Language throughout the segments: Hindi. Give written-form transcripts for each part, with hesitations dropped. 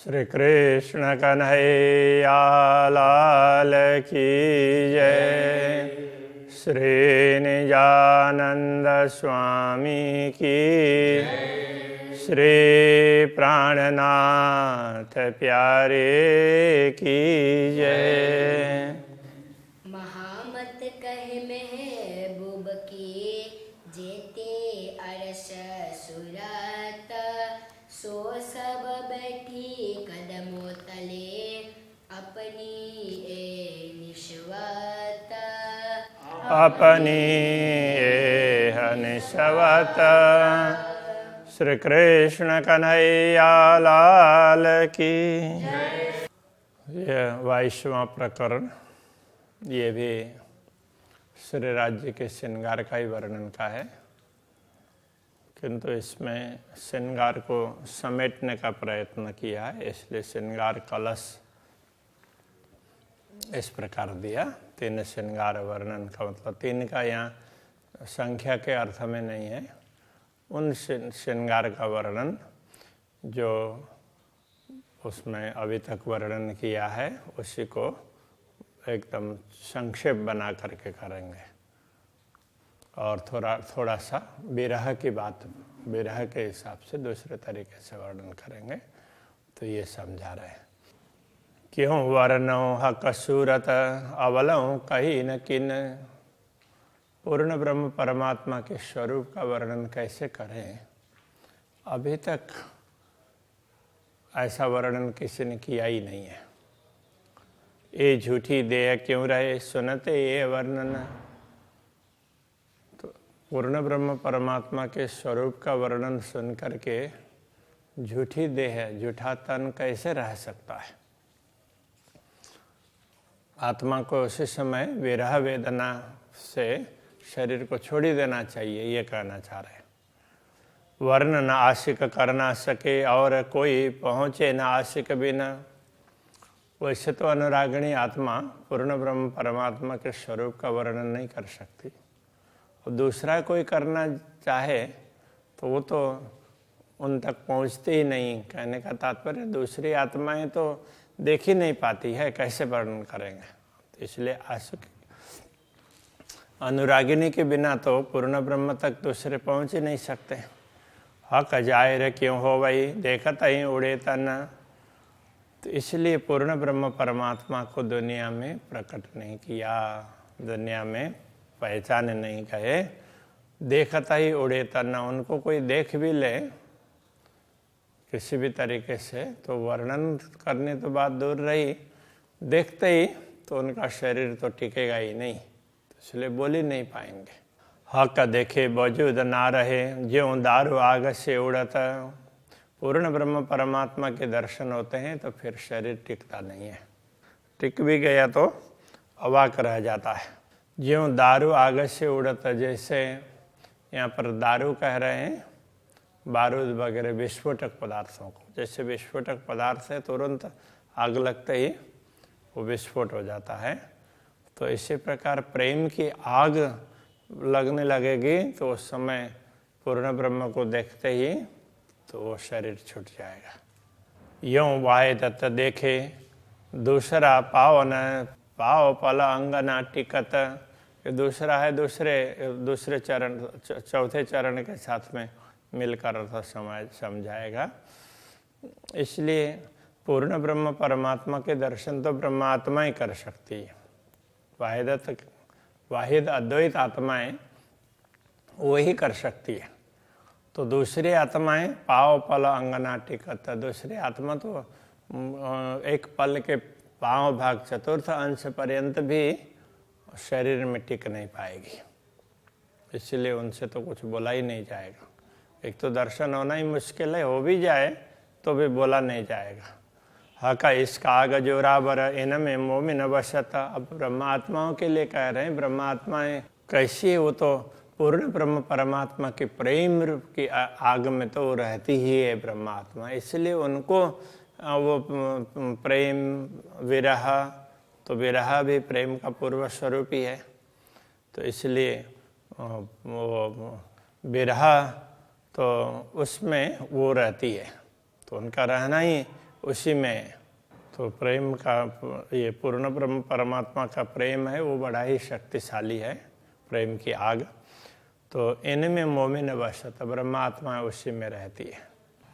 श्री कृष्ण कन्हैया लाल की जय। श्री निजानंद स्वामी की श्री प्राणनाथ प्यारे की जय। महामत कहे महबूब की जेते अरस सुरत सो सब बैठी कदमों तले अपनी ए निश्वत अपनी निश्वत। श्री कृष्ण कन्हैया लाल की। यह 22वां प्रकरण, ये भी श्री राज्य के श्रृंगार का ही वर्णन का है, किंतु इसमें श्रृंगार को समेटने का प्रयत्न किया है, इसलिए श्रृंगार कलश इस प्रकार दिया। 3 श्रृंगार वर्णन का मतलब 3 का यहाँ संख्या के अर्थ में नहीं है, उन श्रृंगार का वर्णन जो उसमें अभी तक वर्णन किया है उसी को एकदम संक्षेप बना करके करेंगे और थोड़ा सा विरह की बात, विरह के हिसाब से दूसरे तरीके से वर्णन करेंगे। तो ये समझा रहे हैं, क्यों वर्णो हक सूरत अवलों कहीं न किन। पूर्ण ब्रह्म परमात्मा के स्वरूप का वर्णन कैसे करें, अभी तक ऐसा वर्णन किसी ने किया ही नहीं है। ये झूठी देह क्यों रहे सुनते ये वर्णन। तो पूर्ण ब्रह्म परमात्मा के स्वरूप का वर्णन सुन करके झूठी देह, झूठा तन कैसे रह सकता है। आत्मा को उसी समय विरह वेदना से शरीर को छोड़ ही देना चाहिए, ये कहना चाह रहे हैं। वर्ण न आशिक कर ना सके और कोई पहुँचे न आशिक बिना। वैसे तो अनुरागिणी आत्मा पूर्ण ब्रह्म परमात्मा के स्वरूप का वर्णन नहीं कर सकती, और दूसरा कोई करना चाहे तो वो तो उन तक पहुँचते ही नहीं। कहने का तात्पर्य दूसरी आत्माएं तो देख ही नहीं पाती है, कैसे वर्णन करेंगे। तो इसलिए आशिक अनुरागिनी के बिना तो पूर्ण ब्रह्म तक दूसरे पहुँच ही नहीं सकते। हक जाहिर क्यों हो वही देखत ही उड़े तन। तो इसलिए पूर्ण ब्रह्म परमात्मा को दुनिया में प्रकट नहीं किया, दुनिया में पहचान नहीं गए। देखता ही उड़े तन, उनको कोई देख भी ले किसी भी तरीके से तो वर्णन करने तो बात दूर रही, देखते ही तो उनका शरीर तो टिकेगा ही नहीं, तो इसलिए बोल ही नहीं पाएंगे। हक देखे वजूद ना रहे ज्यों दारू आग से उड़ता। पूर्ण ब्रह्म परमात्मा के दर्शन होते हैं तो फिर शरीर टिकता नहीं है, टिक भी गया तो अवाक रह जाता है। ज्यों दारू आग से उड़ता, जैसे यहाँ पर दारू कह रहे हैं बारूद वगैरह विस्फोटक पदार्थों को। जैसे विस्फोटक पदार्थ है तुरंत आग लगते ही वो विस्फोट हो जाता है, तो इसी प्रकार प्रेम की आग लगने लगेगी तो उस समय पूर्ण ब्रह्म को देखते ही तो वो शरीर छूट जाएगा। यों वाहे दत्त देखे दूसरा पाव न पाव पल अंग ना टिकत। दूसरा है दूसरे चरण, चौथे चरण के साथ में मिलकर अर्थ समझाएगा। इसलिए पूर्ण ब्रह्म परमात्मा के दर्शन तो ब्रह्मात्मा ही कर सकती है। वाहिद अद्वैत आत्माएं वही कर सकती है। तो दूसरी आत्माएं पाव पल अंगना टिकत। दूसरी आत्मा तो एक पल के पांव भाग चतुर्थ अंश पर्यंत भी शरीर में टिक नहीं पाएगी, इसलिए उनसे तो कुछ बोला ही नहीं जाएगा। एक तो दर्शन होना ही मुश्किल है, हो भी जाए तो भी बोला नहीं जाएगा। हका इसका आग जोराबर इनमें मोमिन वसता। अब ब्रह्मात्माओं के लिए कह रहे हैं, ब्रह्मात्माएं कैसी है, वो तो पूर्ण ब्रह्म परमात्मा के प्रेम रूप की आग में तो रहती ही है ब्रह्मात्मा, इसलिए उनको वो प्रेम विरह, तो विरह भी प्रेम का पूर्व स्वरूप ही है। तो इसलिए वो विरह तो उसमें वो रहती है, तो उनका रहना ही उसी में। तो प्रेम का, ये पूर्ण ब्रह्म परमात्मा का प्रेम है वो बड़ा ही शक्तिशाली है, प्रेम की आग। तो इनमें मोमिन वसत, ब्रह्मात्मा उसी में रहती है।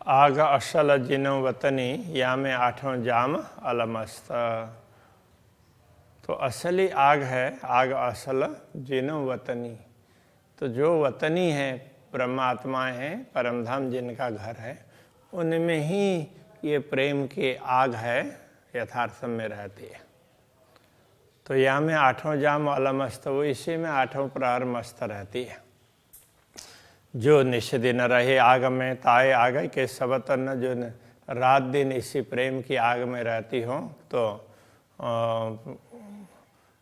आग असल जिनो वतनी या में आठों जाम अलमस्त। तो असली आग है, आग असल जिनो वतनी। तो जो वतनी है, ब्रह्मात्माएं हैं, परमधाम जिनका घर है, उनमें ही ये प्रेम की आग है, यथार्थ में रहती है। तो यहाँ में आठों जाम अलमस्त, वो इसी में आठों प्रहर मस्त रहती है। जो निश दिन रहे आग में ताए आग के सब तन, जो रात दिन इसी प्रेम की आग में रहती हो, तो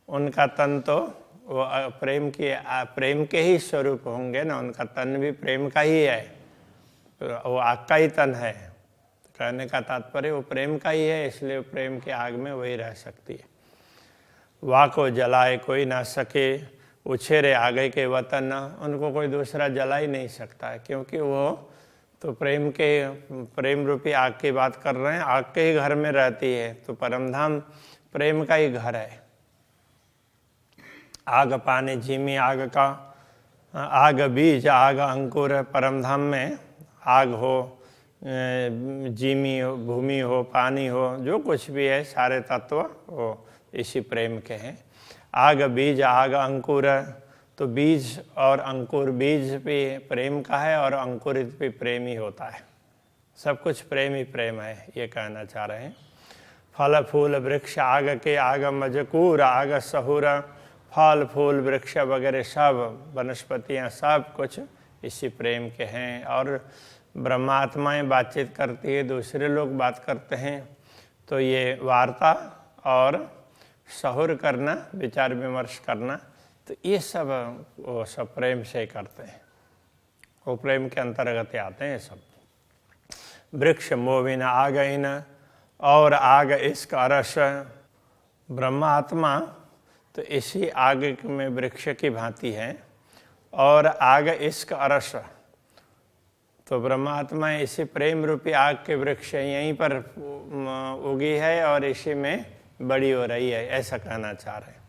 उनका तन तो वो प्रेम के ही स्वरूप होंगे ना, उनका तन भी प्रेम का ही है, वो आग का ही तन है। कहने का तात्पर्य वो प्रेम का ही है, इसलिए प्रेम की आग में वही रह सकती है। वाह को जलाए कोई ना सके, उछेरे आगे के वतन, उनको कोई दूसरा जला ही नहीं सकता है, क्योंकि वो तो प्रेम रूपी आग की बात कर रहे हैं, आग के ही घर में रहती है। तो परमधाम प्रेम का ही घर है। आग पानी झीमी आग का, आग बीज आग अंकुर, परमधाम में आग हो, जीमी हो, भूमि हो, पानी हो, जो कुछ भी है सारे तत्व वो इसी प्रेम के हैं। आग बीज आग अंकुर, तो बीज और अंकुर, बीज भी प्रेम का है और अंकुरित भी प्रेम ही होता है। सब कुछ प्रेम ही प्रेम है, ये कहना चाह रहे हैं। फल फूल वृक्ष आग के, आग मजकूर आग सहुर, फल फूल वृक्ष वगैरह सब वनस्पतियाँ सब कुछ इसी प्रेम के हैं। और ब्रह्मात्माएं बातचीत करती है, दूसरे लोग बात करते हैं, तो ये वार्ता और सहुर करना, विचार विमर्श करना, तो ये सब वो सब प्रेम से करते हैं, वो प्रेम के अंतर्गत आते हैं सब। वृक्ष मोविन आग इन, और आग इश्क अरस, ब्रह्मात्मा तो इसी आग में वृक्ष की भांति है, और आग इश्क अरस, तो ब्रह्मात्मा इसी प्रेम रूपी आग के वृक्ष यहीं पर उगी है और इसी में बड़ी हो रही है, ऐसा कहना चाह रहे हैं।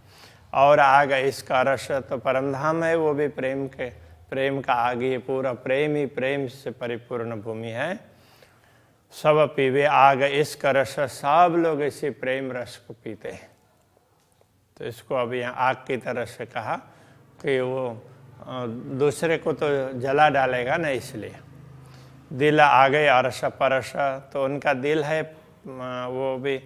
और आग इसका रस, तो परमधाम है वो भी प्रेम का आग, ये पूरा प्रेम ही प्रेम से परिपूर्ण भूमि है। सब पीवे आग इसका रस, सब लोग इसी प्रेम रस को पीते हैं। तो इसको अब यहाँ आग की तरह से कहा कि वो दूसरे को तो जला डालेगा ना, इसलिए। दिल आगे अरस परस, तो उनका दिल है वो भी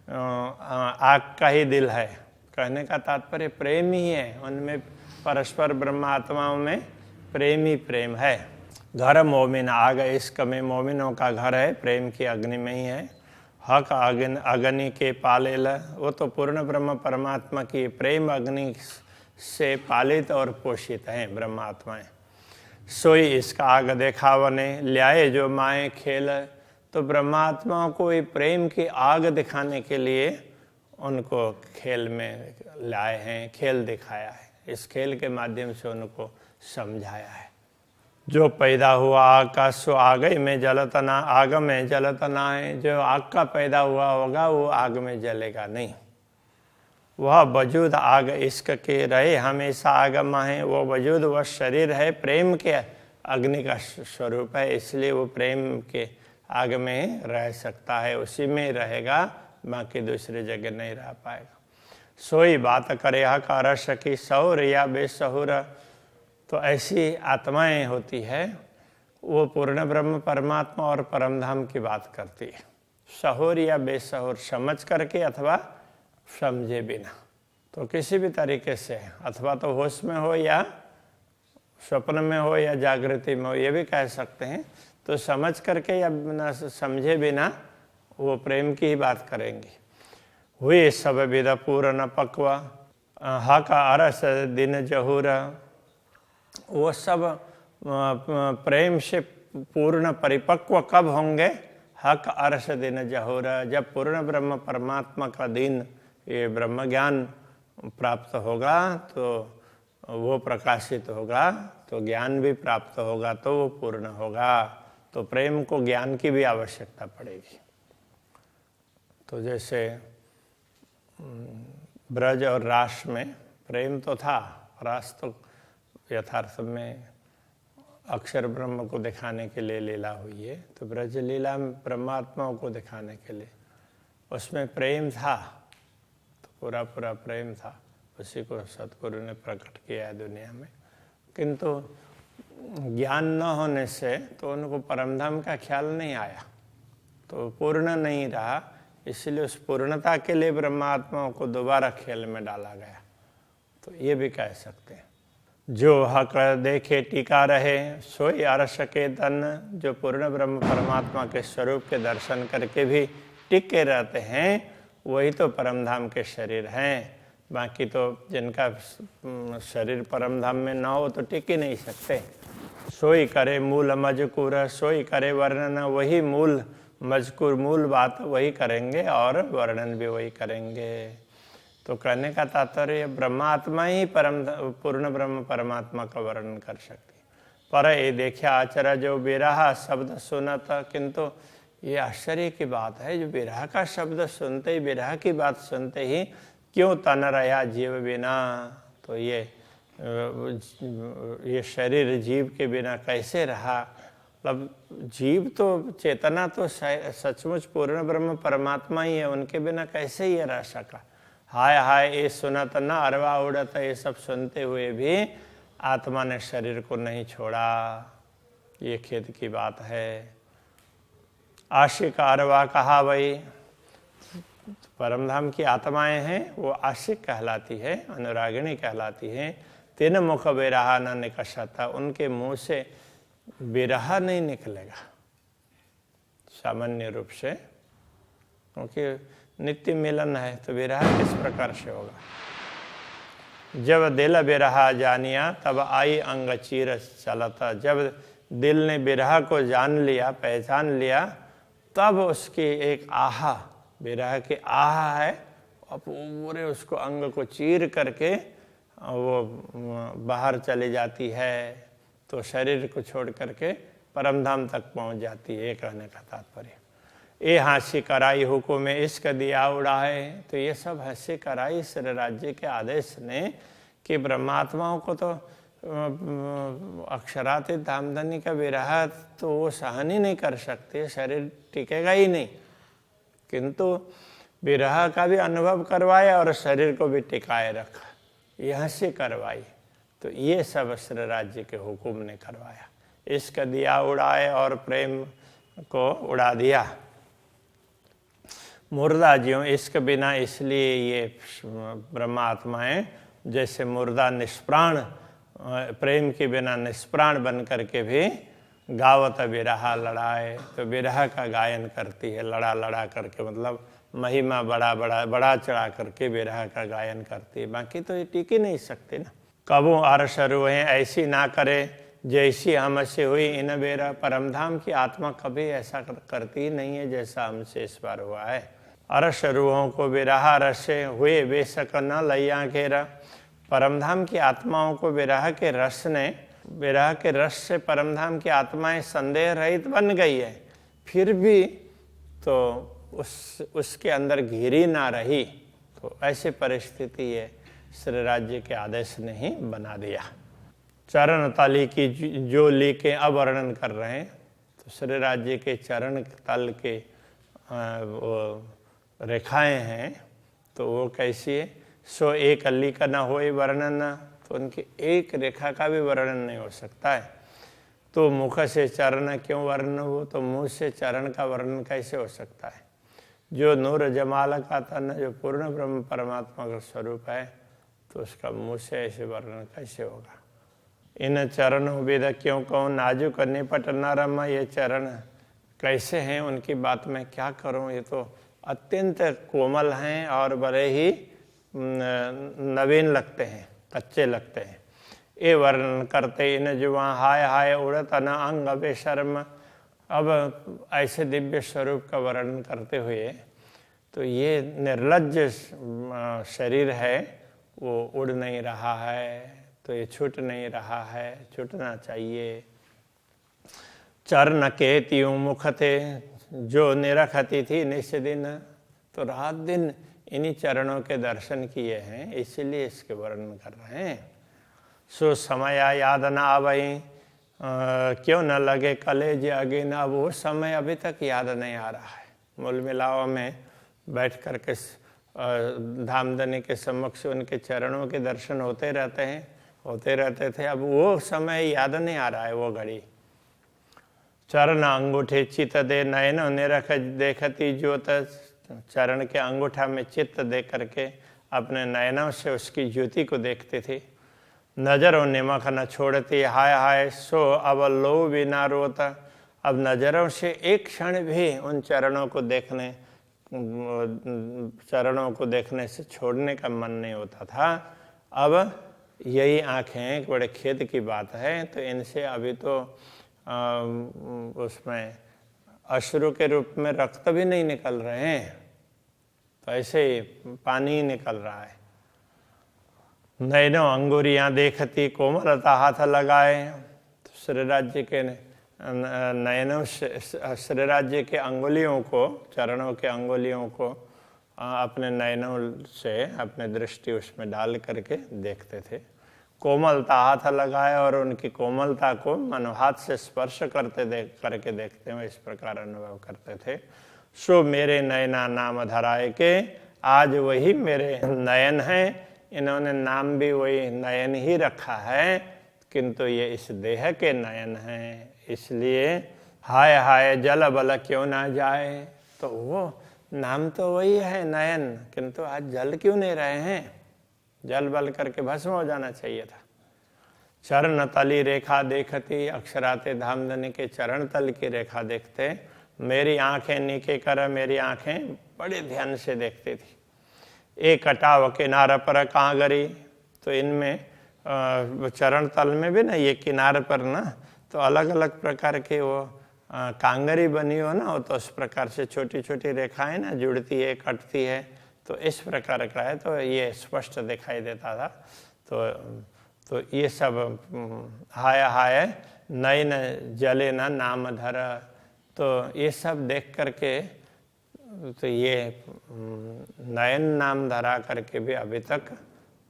आग का ही दिल है। कहने का तात्पर्य प्रेम ही है, उनमें परस्पर ब्रह्मात्माओं में प्रेम ही प्रेम है। घर मोमिन आग इश्क में, मोमिनों का घर है प्रेम की अग्नि में ही है। हक अग्नि के पालेल, वो तो पूर्ण ब्रह्म परमात्मा की प्रेम अग्नि से पालित और पोषित हैं ब्रह्मात्माएं। सोई इसका आग देखावने, ल्याए जो माए खेल, तो ब्रह्मात्माओं को ये प्रेम की आग दिखाने के लिए उनको खेल में लाए हैं, खेल दिखाया है, इस खेल के माध्यम से उनको समझाया है। जो पैदा हुआ आग का, सो आग में जलतना, आग में जलतना है। जो आग का पैदा हुआ होगा वो आग में जलेगा नहीं। वह वजूद आग इश्क के रहे हमेशा आग माहे, वो वजूद वह शरीर है प्रेम के अग्नि का स्वरूप है, इसलिए वो प्रेम के आग में रह सकता है, उसी में रहेगा, बाकी दूसरी जगह नहीं रह पाएगा। सोई बात करे हक रस की, सहुर या बेसहुर, तो ऐसी आत्माएं होती है वो पूर्ण ब्रह्म परमात्मा और परमधाम की बात करती है। सहुर या बेसहुर, समझ करके अथवा समझे बिना, तो किसी भी तरीके से, अथवा तो होश में हो या स्वप्न में हो या जागृति में हो, ये भी कह सकते हैं। तो समझ करके या बिना समझे बिना वो प्रेम की ही बात करेंगी। हुई सब विद पूर्ण पक्वा, हक अरस दिन जहूर, वो सब प्रेम से पूर्ण परिपक्व कब होंगे? हक अरस दिन जहूर, जब पूर्ण ब्रह्म परमात्मा का दिन ये ब्रह्म ज्ञान प्राप्त होगा, तो वो प्रकाशित होगा, तो ज्ञान भी प्राप्त होगा, तो वो पूर्ण होगा। तो प्रेम को ज्ञान की भी आवश्यकता पड़ेगी। तो जैसे ब्रज और रास में प्रेम तो था, रास तो यथार्थ में अक्षर ब्रह्म को दिखाने के लिए लीला हुई है, तो ब्रज लीला में परमात्माओं को दिखाने के लिए उसमें प्रेम था, तो पूरा पूरा प्रेम था, उसी को सतगुरु ने प्रकट किया है दुनिया में। किंतु ज्ञान न होने से तो उनको परमधाम का ख्याल नहीं आया, तो पूर्ण नहीं रहा, इसलिए उस पूर्णता के लिए ब्रह्मात्माओं को दोबारा खेल में डाला गया। तो ये भी कह सकते हैं, जो हक देखे टीका रहे सोई अरस के तन। जो पूर्ण ब्रह्म परमात्मा के स्वरूप के दर्शन करके भी टिके रहते हैं वही तो परमधाम के शरीर हैं। बाकी तो जिनका शरीर परमधाम में ना हो तो टिक ही नहीं सकते। सोई करे मूल मजकूर, सोई करे वर्णन, वही मूल मजकूर मूल बात वही करेंगे और वर्णन भी वही करेंगे। तो कहने का तात्पर्य ब्रह्मात्मा ही पूर्ण ब्रह्म परमात्मा का वर्णन कर सकती। पर ये देखिया आचरा जो विरह शब्द सुनत, किंतु ये आश्चर्य की बात है, जो विरह का शब्द सुनते ही, विरह की बात सुनते ही क्यों तन रहा जीव बिना। तो ये शरीर जीव के बिना कैसे रहा, मतलब जीव तो चेतना तो सचमुच पूर्ण ब्रह्म परमात्मा ही है, उनके बिना कैसे ये रह सका। हाय हाय ये सुनत न अरवा उड़त, ये सब सुनते हुए भी आत्मा ने शरीर को नहीं छोड़ा, ये खेद की बात है। आशिक अरवा कहा वही, परमधाम की आत्माएं हैं वो आशिक कहलाती है, अनुरागिणी कहलाती हैं। तीन मुख विरहा न निकषता, उनके मुंह से विरह नहीं निकलेगा सामान्य रूप से, क्योंकि नित्य मिलन है, तो विरह किस प्रकार से होगा। जब दिल विरहा जानिया तब आई अंग चीर चलता। जब दिल ने विरह को जान लिया, पहचान लिया, तब उसकी एक आहा, विरह की आहा है, अब पूरे उसको अंग को चीर करके वो बाहर चली जाती है, तो शरीर को छोड़ करके परमधाम तक पहुंच जाती है। ये कहने का तात्पर्य। ये हंसी कराई हुकुम में इश्क दिया उड़ाए, तो ये सब हंसी कराई श्री राज्य के आदेश ने कि ब्रह्मात्माओं को तो अक्षरातीत धामधनी का विरह तो वो सहन ही नहीं कर सकते, शरीर टिकेगा ही नहीं, किंतु विरह का भी अनुभव करवाया और शरीर को भी टिकाए रखा, यहाँ से करवाई। तो ये सब श्री राज्य के हुकुम ने करवाया। इश्क दिया उड़ाए और प्रेम को उड़ा दिया। मुर्दा ज्यों इश्क बिना, इसलिए ये ब्रह्मात्माएं जैसे मुर्दा निष्प्राण, प्रेम के बिना निष्प्राण बन करके भी गावत विरहा लड़ाए, तो विरह का गायन करती है, लड़ा लड़ा करके, मतलब महिमा बड़ा चढ़ा करके विरह का गायन करती है। बाकी तो ये टिक ही नहीं सकते ना। कबू अरस रुए ऐसी ना करे जैसी हमसे हुई इन बेरा। परमधाम की आत्मा कभी ऐसा करती ही नहीं है जैसा हमसे इस बार हुआ है। अरस रूहों को विरह रसे हुए बेशक न लैया घेरा। परमधाम की आत्माओं को विरह के रस ने, विरह के रस से परमधाम की आत्माएं संदेह रहित बन गई है, फिर भी तो उसके अंदर घिरी ना रही। तो ऐसी परिस्थिति है, श्री राज्य के आदेश ने ही बना दिया। चरण तली की जो लीकें अब वर्णन कर रहे हैं, तो श्री राज्य के चरण तल के वो रेखाएं हैं, तो वो कैसी है। सो एक अली का न होए वर्णन, तो उनकी एक रेखा का भी वर्णन नहीं हो सकता है। तो मुख से चरण क्यों वर्णन हो, तो मुंह से चरण का वर्णन कैसे हो सकता है। जो नूर जमाल का तन, जो पूर्ण ब्रह्म परमात्मा का स्वरूप है, तो उसका मुंह से ऐसे वर्णन कैसे होगा। इन चरणों वेद क्यों कहूँ नाजुक निपट नरम। ये चरण कैसे हैं, उनकी बात मैं क्या करूँ, ये तो अत्यंत कोमल हैं और बड़े ही नवीन लगते हैं, कच्चे लगते हैं। ये वर्णन करते इन जुआ हाय हाय उड़त न अंग बेशर्म। अब ऐसे दिव्य स्वरूप का वर्णन करते हुए, तो ये निर्लज्ज शरीर है, वो उड़ नहीं रहा है, तो ये छूट नहीं रहा है, छूटना चाहिए। चरण के त्यों मुख थे जो निरखती थी निस दिन। तो रात दिन इन्हीं चरणों के दर्शन किए हैं, इसीलिए इसके वर्णन कर रहे हैं। सो समय याद न आवई, क्यों न लगे कलेज अगे ना, वो समय अभी तक याद नहीं आ रहा है। मूल मिलाव में बैठ कर के धामधनी के समक्ष उनके चरणों के दर्शन होते रहते थे, अब वो समय याद नहीं आ रहा है, वो घड़ी। चरण अंगूठे चित्त दे नयन निरख देखती ज्योत, चरण के अंगूठा में चित्त दे करके अपने नयनों से उसकी ज्योति को देखते थे। नजरों निमख न छोड़ती हाय हाय, सो अब लो बिना रोता, अब नजरों से एक क्षण भी उन चरणों को देखने से छोड़ने का मन नहीं होता था। अब यही आंखें, बड़े खेद की बात है, तो इनसे अभी तो उसमें अश्रु के रूप में रक्त भी नहीं निकल रहे हैं, तो ऐसे ही पानी ही निकल रहा है। नैनो अंगुरियां देखती कोमलता हाथ लगाए, तो श्री राज्य के नयनों से श्री राज्य के अंगुलियों को, चरणों के अंगुलियों को अपने नयनों से अपने दृष्टि उसमें डाल करके देखते थे। कोमलता हाथ लगाए और उनकी कोमलता को मनो हाथ से स्पर्श करके देखते हुए इस प्रकार अनुभव करते थे। सो मेरे नयना नाम धराए के, आज वही मेरे नयन हैं, इन्होंने नाम भी वही नयन ही रखा है, किंतु ये इस देह के नयन हैं, इसलिए हाय हाय जल बल क्यों ना जाए। तो वो नाम तो वही है नयन, किंतु आज जल क्यों नहीं रहे हैं, जल बल करके भस्म हो जाना चाहिए था। चरण तली रेखा देखती, अक्षराते धामधनी के चरण तल की रेखा देखते, मेरी आंखें नीके कर, मेरी आंखें बड़े ध्यान से देखती थी। एक कटाव किनारा पर कहाँ गरी, तो इनमें चरण तल में भी ना ये किनारे पर ना तो अलग अलग प्रकार के वो कांगरी बनी हो ना, तो उस प्रकार से छोटी छोटी रेखाएं ना जुड़ती है, कटती है, तो इस प्रकार का है, तो ये स्पष्ट दिखाई देता था। तो ये सब हाय हाय नयन जले ना नाम धर, तो ये सब देख करके तो ये नयन नाम धरा करके भी अभी तक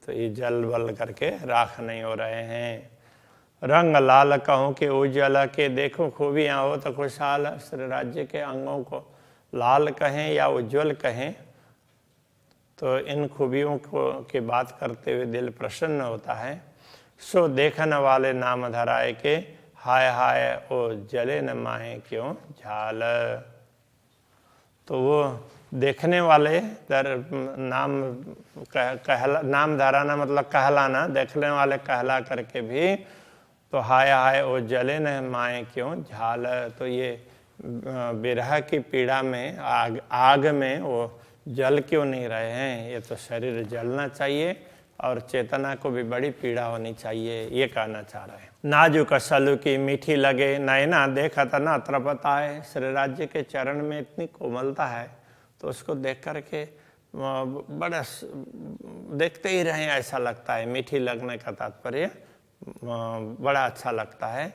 तो ये जल बल करके राख नहीं हो रहे हैं। रंग लाल कहूँ के उज्जवल के, देखो खूबियाँ हो तो खुशहाल, श्री राज्य के अंगों को लाल कहें या उज्जवल कहें, तो इन खूबियों को की बात करते हुए दिल प्रसन्न होता है। सो देखने वाले नाम धराए के, हाय हाय ओ जले न माहे क्यों झाल। तो वो देखने वाले नाम धराना मतलब कहलाना, देखने वाले कहला करके भी तो हाय हाय ओ जले न माए क्यों झाल। तो ये विरह की पीड़ा में आग में वो जल क्यों नहीं रहे हैं, ये तो शरीर जलना चाहिए और चेतना को भी बड़ी पीड़ा होनी चाहिए, ये कहना चाह रहे हैं। नाजुक सलू की मीठी लगे, नैना देखत न त्रपताए। श्री राज्य के चरण में इतनी कोमलता है, तो उसको देख करके बड़ा देखते ही रहें ऐसा लगता है। मीठी लगने का तात्पर्य बड़ा अच्छा लगता है।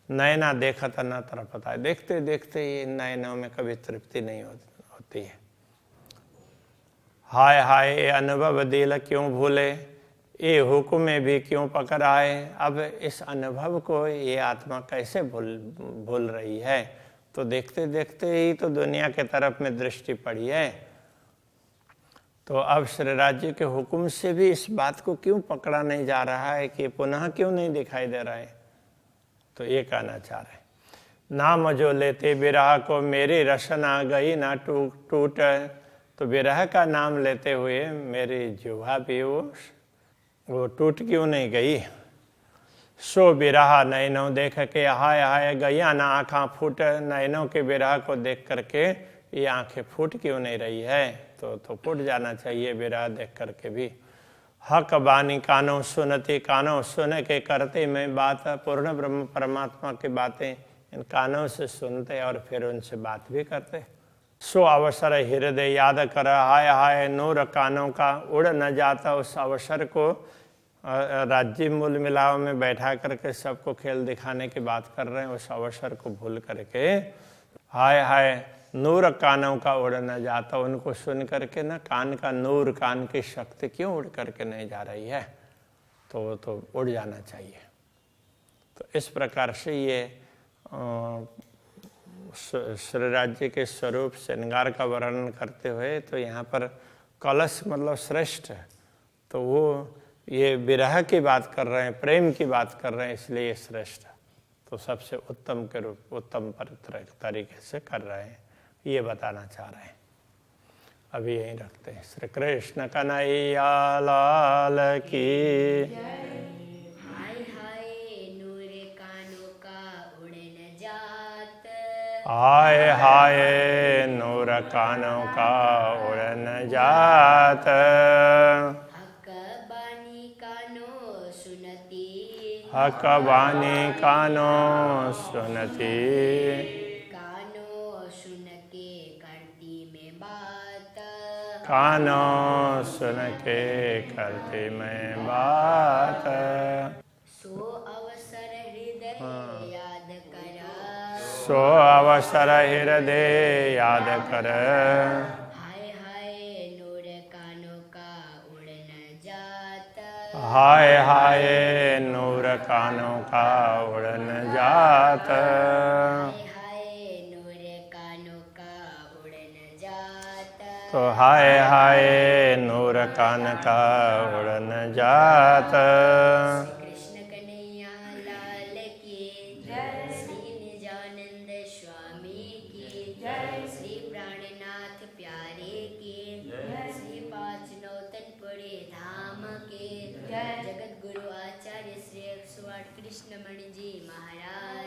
नैना देखत न त्रपताए, देखते देखते ही नैनों में कभी तृप्ति नहीं होती है। हाय हाय अनुभव दिल क्यों भूले, ये हुक्म भी क्यों पकड़ आए। अब इस अनुभव को ये आत्मा कैसे भूल रही है, तो देखते देखते ही तो दुनिया के तरफ में दृष्टि पड़ी है, तो अब श्री राज्य के हुक्म से भी इस बात को क्यों पकड़ा नहीं जा रहा है कि पुनः क्यों नहीं दिखाई दे रहा है, तो ये कहना चाह रहे हैं। नाम जो लेते विरह को, मेरी रसना गई ना टूट। तो विरह का नाम लेते हुए मेरी जिह्वा भी वो टूट क्यों नहीं गई। सो विरह नैनों देख के, हाय हाय गैया ना आँखें फूट। नैनों के विरह को देख करके ये आंखें फूट क्यों नहीं रही है, तो फूट जाना चाहिए विरह देख करके भी। हक बानी कानों सुनती, कानों सुन के करते मैं बात। पूर्ण ब्रह्म परमात्मा की बातें इन कानों से सुनते और फिर उनसे बात भी करते। सो अवसर हृदय याद कर, हाय हाय नूर कानों का उड़ न जाता। उस अवसर को राज्य मूल मिलाव में बैठा करके सबको खेल दिखाने की बात कर रहे हैं, उस अवसर को भूल करके हाय हाय नूर कानों का उड़ न जाता, उनको सुन करके ना कान का नूर, कान की शक्ति क्यों उड़ करके नहीं जा रही है, तो उड़ जाना चाहिए। तो इस प्रकार से ये श्री राज्य के स्वरूप श्रृंगार का वर्णन करते हुए, तो यहाँ पर कलश मतलब श्रेष्ठ, तो वो ये विरह की बात कर रहे हैं, प्रेम की बात कर रहे हैं, इसलिए ये श्रेष्ठ, तो सबसे उत्तम के रूप, उत्तम तरीके से कर रहे हैं, ये बताना चाह रहे हैं। अभी यहीं रखते हैं। श्री कृष्ण कन्हैया लाल की। हाय हाय नूर कानों का उड़ न जात, हाय हाय नूर कानों का उड़ न जात, हक बानी कानो सुनती, हक बानी कानो सुनती, कानो सुन के करती में बात, कानो सुन के करती मैं बात। सो अवसर हृदय याद कर, सो अवसर हृदय याद कर, हाय हाय नूर कानों का उड़ न जात, हाय हाय नूर कानों का उड़ न जात, हाय हाय नूर कानों का उड़ न जात, तो हाय हाय नूर कान का उड़ न जात। कृष्ण कन्हैया लाल की जय, श्री निजानंद स्वामी की जय, श्री प्राणनाथ प्यारे की जय, श्री पांच नौतनपुरे धाम के जय, जगत गुरु आचार्य श्री 108 कृष्णमणि जी महाराज